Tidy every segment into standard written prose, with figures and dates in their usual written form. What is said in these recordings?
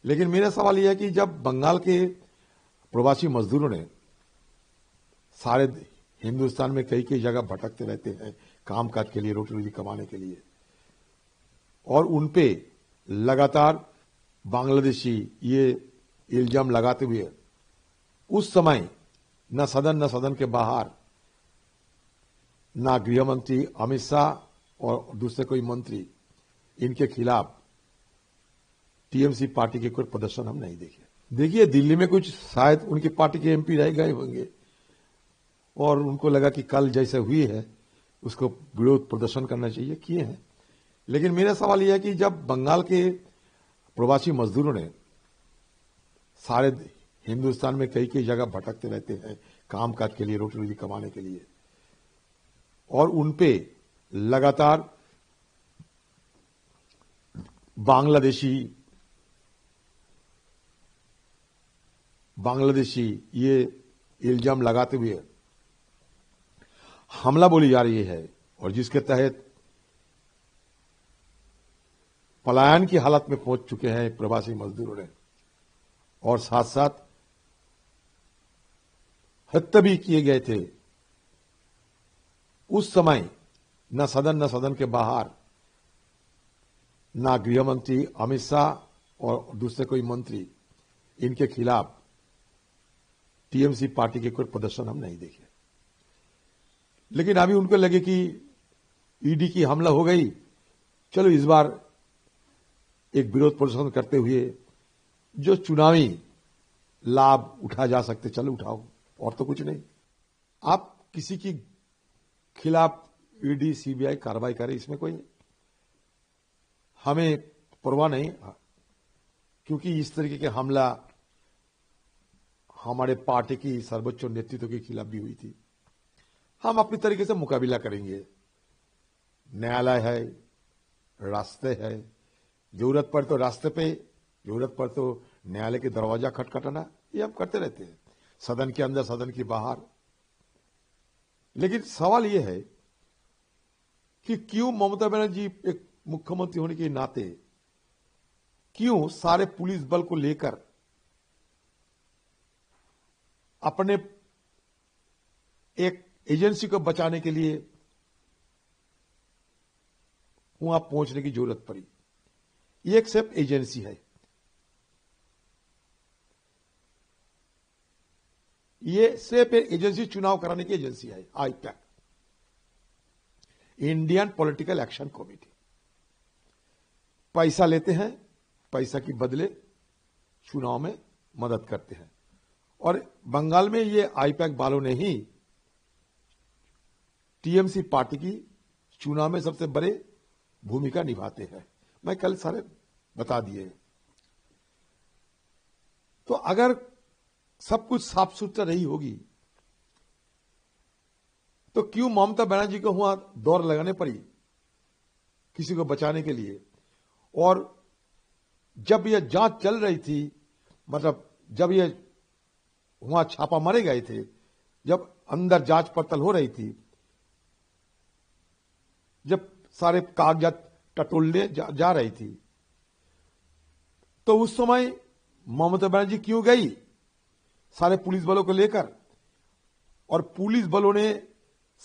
लेकिन मेरा सवाल यह है कि जब बंगाल के प्रवासी मजदूरों ने सारे हिंदुस्तान में कई कई जगह भटकते रहते हैं कामकाज के लिए, रोटी रोजी कमाने के लिए, और उनपे लगातार बांग्लादेशी ये इल्जाम लगाते हुए उस समय न सदन के बाहर ना गृह मंत्री अमित शाह और दूसरे कोई मंत्री, इनके खिलाफ टीएमसी पार्टी के कोई प्रदर्शन हम नहीं देखे। देखिए, दिल्ली में कुछ शायद उनकी पार्टी के एमपी रह गए होंगे और उनको लगा कि कल जैसे हुई है उसको विरोध प्रदर्शन करना चाहिए, किए हैं। लेकिन मेरा सवाल यह है कि जब बंगाल के प्रवासी मजदूरों ने सारे हिंदुस्तान में कई कई जगह भटकते रहते हैं कामकाज के लिए, रोटी रोजी कमाने के लिए, और उनपे लगातार बांग्लादेशी ये इल्जाम लगाते हुए हमला बोली जा रही है और जिसके तहत पलायन की हालत में पहुंच चुके हैं प्रवासी मजदूरों ने, और साथ साथ हत्या भी किए गए थे, उस समय न सदन के बाहर ना गृह मंत्री अमित शाह और दूसरे कोई मंत्री, इनके खिलाफ टीएमसी पार्टी के कोई प्रदर्शन हम नहीं देखे। लेकिन अभी उनको लगे कि ईडी की हमला हो गई, चलो इस बार एक विरोध प्रदर्शन करते हुए जो चुनावी लाभ उठा जा सकते चलो उठाओ, और तो कुछ नहीं। आप किसी की खिलाफ ईडी सीबीआई कार्रवाई करे, इसमें कोई हमें परवाह नहीं, क्योंकि इस तरीके के हमला हमारे पार्टी की सर्वोच्च नेतृत्व के खिलाफ भी हुई थी। हम अपनी तरीके से मुकाबला करेंगे। न्यायालय है, रास्ते है, जरूरत पर तो रास्ते पे, जरूरत पर तो न्यायालय के दरवाजा खटखटाना, ये हम करते रहते हैं, सदन के अंदर सदन के बाहर। लेकिन सवाल यह है कि क्यों ममता बनर्जी एक मुख्यमंत्री होने के नाते क्यों सारे पुलिस बल को लेकर अपने एक एजेंसी को बचाने के लिए वहां पहुंचने की जरूरत पड़ी। ये एक सिर्फ एजेंसी है, ये सिर्फ एक एजेंसी, चुनाव कराने की एजेंसी है, IUPAC, Indian political action committee. पैसा लेते हैं, पैसा की बदले चुनाव में मदद करते हैं, और बंगाल में ये आईपैक वालों ने ही टीएमसी पार्टी की चुनाव में सबसे बड़े भूमिका निभाते हैं। मैं कल सारे बता दिए। तो अगर सब कुछ साफ सुथरा रही होगी तो क्यों ममता बनर्जी को वहां दौड़ लगाने पड़ी किसी को बचाने के लिए? और जब यह जांच चल रही थी, मतलब जब ये वहां छापा मारे गए थे, जब अंदर जांच पड़ताल हो रही थी, जब सारे कागजात टटोलने जा रही थी, तो उस समय ममता बनर्जी क्यों गई सारे पुलिस बलों को लेकर? और पुलिस बलों ने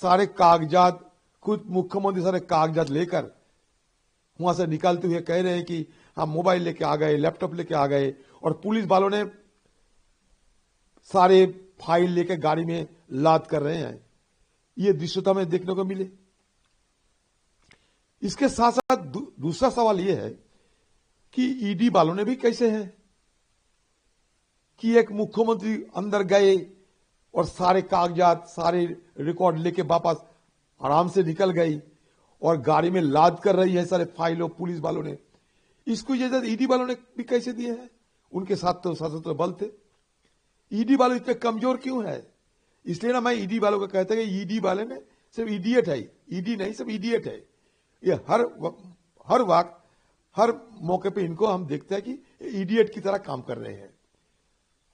सारे कागजात, खुद मुख्यमंत्री सारे कागजात लेकर वहां से निकालते हुए कह रहे हैं कि हम मोबाइल लेके आ गए, लैपटॉप लेके आ गए, और पुलिस वालों ने सारे फाइल लेके गाड़ी में लाद कर रहे हैं। ये दृश्यता में देखने को मिले। इसके साथ साथ दूसरा सवाल यह है कि ईडी वालों ने भी कैसे है कि एक मुख्यमंत्री अंदर गए और सारे कागजात, सारे रिकॉर्ड लेके वापस आराम से निकल गई और गाड़ी में लाद कर रही है सारे फाइलों पुलिस वालों ने। इसको इजाजत ईडी वालों ने भी कैसे दिए हैं? उनके साथ तो सशस्त्र बल थे। ईडी वाले इतने कमजोर क्यों है? इसलिए ना मैं ईडी वालों को कहता कि ईडी वाले में सिर्फ इडियट है, ईडी नहीं सिर्फ इडियट है। ये हर वक्त हर मौके पे इनको हम देखते हैं कि इडियट की तरह काम कर रहे हैं।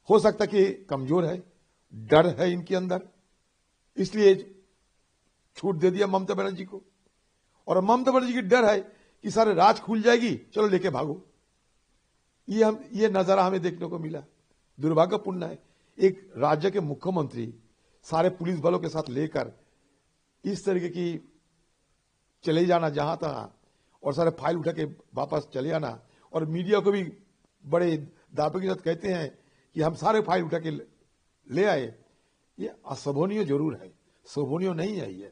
हो सकता कि कमजोर है, डर है इनके अंदर, इसलिए छूट दे दिया ममता बनर्जी को। और ममता बनर्जी की डर है कि सारे राज खुल जाएगी, चलो लेके भागो। ये नजारा हमें देखने को मिला। दुर्भाग्यपूर्ण है, एक राज्य के मुख्यमंत्री सारे पुलिस बलों के साथ लेकर इस तरीके की चले जाना जहां तहां, और सारे फाइल उठा के वापस चले आना, और मीडिया को भी बड़े दावे के साथ कहते हैं कि हम सारे फाइल उठा के ले आए। ये अशोभनीय जरूर है, शोभनीय नहीं है ये।